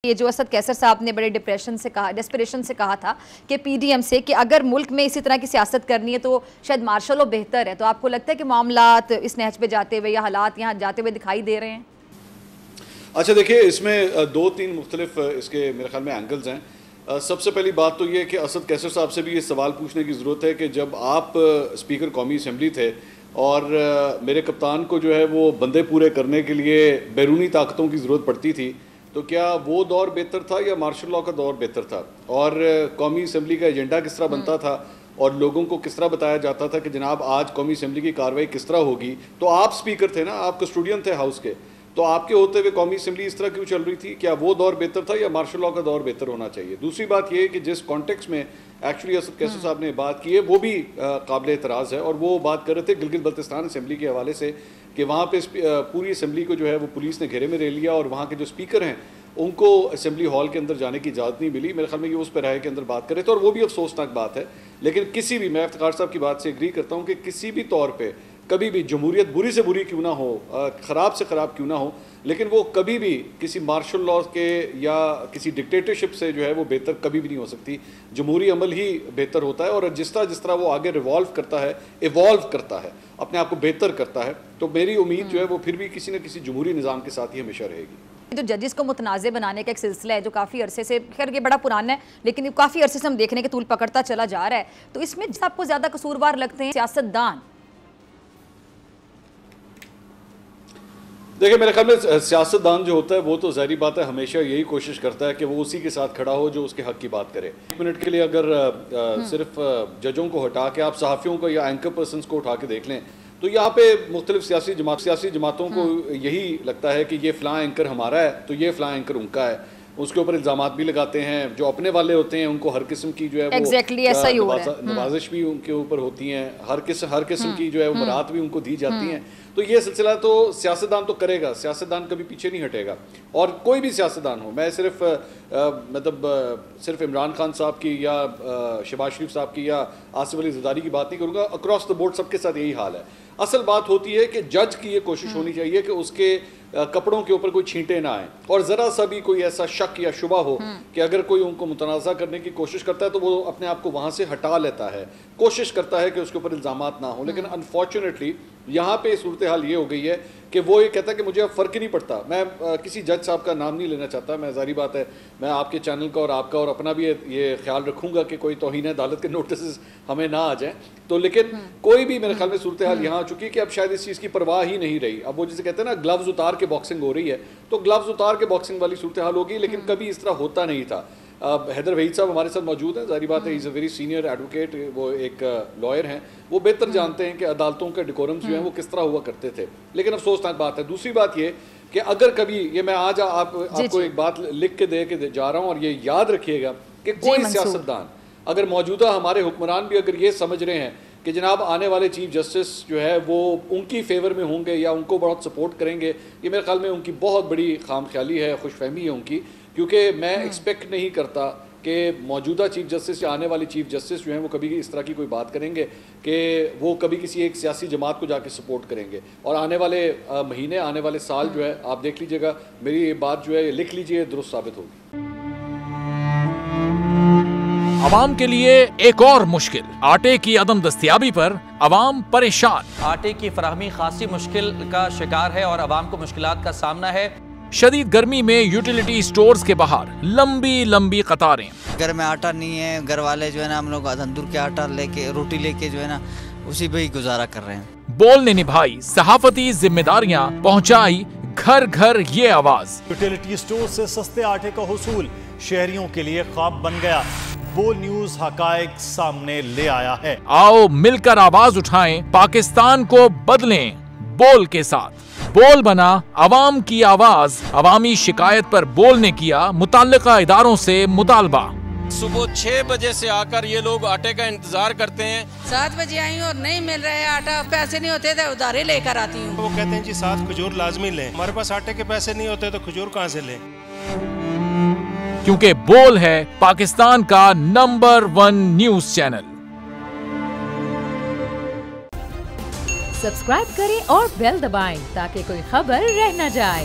ये जो असद कैसर साहब ने बड़े डेस्परेशन से कहा था कि पीडीएम से कि अगर मुल्क में इसी तरह की सियासत करनी है तो शायद मार्शल लॉ बेहतर है, तो आपको लगता है कि मामलात इस नहज पे जाते हुए या हालात यहाँ जाते हुए दिखाई दे रहे हैं? अच्छा देखिए, इसमें दो तीन मुख्तलिफ इसके मेरे ख्याल में एंगल्स हैं। सबसे पहली बात तो ये कि असद कैसर साहब से भी ये सवाल पूछने की ज़रूरत है कि जब आप स्पीकर कौमी असम्बली थे और मेरे कप्तान को जो है वो बंदे पूरे करने के लिए बैरूनी ताकतों की ज़रूरत पड़ती थी, तो क्या वो दौर बेहतर था या मार्शल लॉ का दौर बेहतर था? और कौमी असम्बली का एजेंडा किस तरह बनता था और लोगों को किस तरह बताया जाता था कि जनाब आज कौमी असम्बली की कार्रवाई किस तरह होगी? तो आप स्पीकर थे ना, आप कस्टोडियन थे हाउस के, तो आपके होते हुए कौमी असम्बली इस तरह क्यों चल रही थी? क्या वो दौर बेहतर था या मार्शल लॉ का दौर बेहतर होना चाहिए? दूसरी बात ये कि जिस कॉन्टेक्स्ट में एक्चुअली असद कैसर साहब ने बात की है वो भी काबिल एतराज़ है, और वो बात कर रहे थे गिलगित बल्तिस्तान असम्बली के हवाले से कि वहाँ पे पूरी असम्बली को जो है वो पुलिस ने घेरे में ले लिया और वहाँ के जो स्पीकर हैं उनको असम्बली हॉल के अंदर जाने की इजाज़त नहीं मिली। मेरे ख्याल में ये उस पैराहे के अंदर बात कर रहे थे और वो भी अफसोसनाक बात है। लेकिन किसी भी, मैं इफ्तिखार साहब की बात से एग्री करता हूँ कि किसी भी तौर पर कभी भी जमहूरियत बुरी से बुरी क्यों ना हो, ख़राब से ख़राब क्यों ना हो, लेकिन वो कभी भी किसी मार्शल लॉ के या किसी डिक्टेटरशिप से जो है वो बेहतर कभी भी नहीं हो सकती। जमहूरी अमल ही बेहतर होता है और जिस तरह वो आगे रिवॉल्व करता है, इवॉल्व करता है, अपने आप को बेहतर करता है, तो मेरी उम्मीद जो है वो फिर भी किसी न किसी जमहूरी निज़ाम के साथ ही हमेशा रहेगी। जो जजेस को मुतनाज़े बनाने का एक सिलसिला है जो काफ़ी अरसे से, खैर ये बड़ा पुराना है लेकिन काफ़ी अरसे से हम देखने के तूल पकड़ता चला जा रहा है, तो इसमें आपको ज़्यादा कसूरवार लगते हैं सियासतदान? देखिए, मेरे ख्याल में सियासतदान जो होता है वो तो ज़ाहिर बात है हमेशा यही कोशिश करता है कि वो उसी के साथ खड़ा हो जो उसके हक़ की बात करे। 1 मिनट के लिए अगर सिर्फ जजों को हटा के आप सहाफ़ियों को या एंकर पर्सनस को उठा के देख लें तो यहाँ पे मुख्तलिफ सियासी जमातों को यही लगता है कि ये फ़लाँ एंकर हमारा है तो ये फ़लाँ एंकर उनका है, उसके ऊपर इल्ज़ामात भी लगाते हैं। जो अपने वाले होते हैं उनको हर किस्म की जो है वो नवाजिश भी उनके ऊपर होती हैं, हर किस्म की जो है वो मराहत भी उनको दी जाती हैं। तो ये सिलसिला तो सियासतदान तो करेगा, सियासतदान कभी पीछे नहीं हटेगा। और कोई भी सियासतदान हो, मैं सिर्फ सिर्फ इमरान खान साहब की या शहबाज शरीफ साहब की या आसिफ अली ज़रदारी की बात नहीं करूँगा, अक्रॉस द बोर्ड सबके साथ यही हाल है। असल बात होती है कि जज की ये कोशिश होनी चाहिए कि उसके कपड़ों के ऊपर कोई छींटे ना आए और ज़रा सा भी कोई ऐसा शक या शुबा हो कि अगर कोई उनको मुतनाज़ा करने की कोशिश करता है तो वो अपने आप को वहाँ से हटा लेता है, कोशिश करता है कि उसके ऊपर इल्ज़ामात ना हो। लेकिन अनफॉर्चुनेटली यहाँ पे सूरत हाल ये हो गई है कि वो ये कहता है कि मुझे अब फ़र्क ही नहीं पड़ता। मैं किसी जज साहब का नाम नहीं लेना चाहता, मैं ज़ाहिर बात है मैं आपके चैनल का और आपका और अपना भी ये ख्याल रखूँगा कि कोई तौहीन अदालत के नोटिस हमें ना आ जाएँ, तो लेकिन कोई भी मेरे ख्याल में सूरत हाल यहाँ आ चुकी है कि अब शायद इस चीज़ की परवाह ही नहीं रही। अब वो जिसे कहते हैं ना ग्लव्स उतार के बॉक्सिंग हो रही है, तो ग्लव्स उतार के बॉक्सिंग वाली सूरत हाल होगी, लेकिन कभी इस तरह होता नहीं था। हैदर वहीद साहब हमारे साथ मौजूद हैं, जाहिर बात है is a very senior advocate, वो एक लॉयर हैं, वो बेहतर जानते हैं कि अदालतों के डिकोरम्स जो हैं वो किस तरह हुआ करते थे। लेकिन अफसोसनाक बात है। दूसरी बात ये कि अगर कभी ये मैं आज आपको एक बात लिख के दे के जा रहा हूँ और ये याद रखिएगा कि कोई सियासतदान, अगर मौजूदा हमारे हुक्मरान भी अगर ये समझ रहे हैं कि जनाब आने वाले चीफ जस्टिस जो है वो उनकी फेवर में होंगे या उनको बहुत सपोर्ट करेंगे, ये मेरे ख्याल में उनकी बहुत बड़ी खामख्याली है, खुशफहमी है उनकी। क्योंकि मैं एक्सपेक्ट नहीं करता कि मौजूदा चीफ जस्टिस या आने वाले चीफ जस्टिस जो हैं वो कभी इस तरह की कोई बात करेंगे कि वो कभी किसी एक सियासी जमात को जाके सपोर्ट करेंगे। और आने वाले महीने, आने वाले साल जो है आप देख लीजिएगा, मेरी ये बात जो है लिख लीजिए, दुरुस्त साबित होगी। अवाम के लिए एक और मुश्किल, आटे की अदम दस्तयाबी पर अवाम परेशान। आटे की फराहमी खासी मुश्किल का शिकार है और अवाम को मुश्किलात का सामना है। शदीद गर्मी में यूटिलिटी स्टोर्स के बाहर लंबी लंबी कतारें। घर में आटा नहीं है, घर वाले जो है ना हम लोग तंदूर के आटा लेके, रोटी लेके जो है ना उसी पे ही गुजारा कर रहे हैं। बोल ने निभाई सहाफती जिम्मेदारियां, पहुंचाई घर घर ये आवाज। यूटिलिटी स्टोर से सस्ते आटे का हुसूल शहरियों के लिए ख्वाब बन गया। बोल न्यूज हकायक सामने ले आया है। आओ मिलकर आवाज उठाएं, पाकिस्तान को बदलें बोल के साथ। बोल बना अवाम की आवाज। अवामी शिकायत पर बोल ने किया मुताल्लिका इदारों से मुतालबा। सुबह 6 बजे से आकर ये लोग आटे का इंतजार करते हैं। 7 बजे आई और नहीं मिल रहा है आटा, पैसे नहीं होते तो उधारे लेकर आती हूँ। वो कहते हैं जी 7 खजूर लाजमी लें, हमारे पास आटे के पैसे नहीं होते तो खजूर कहाँ से लें? क्योंकि बोल है पाकिस्तान का नंबर 1 न्यूज चैनल। सब्सक्राइब करें और बेल दबाएं ताकि कोई खबर रह न जाए।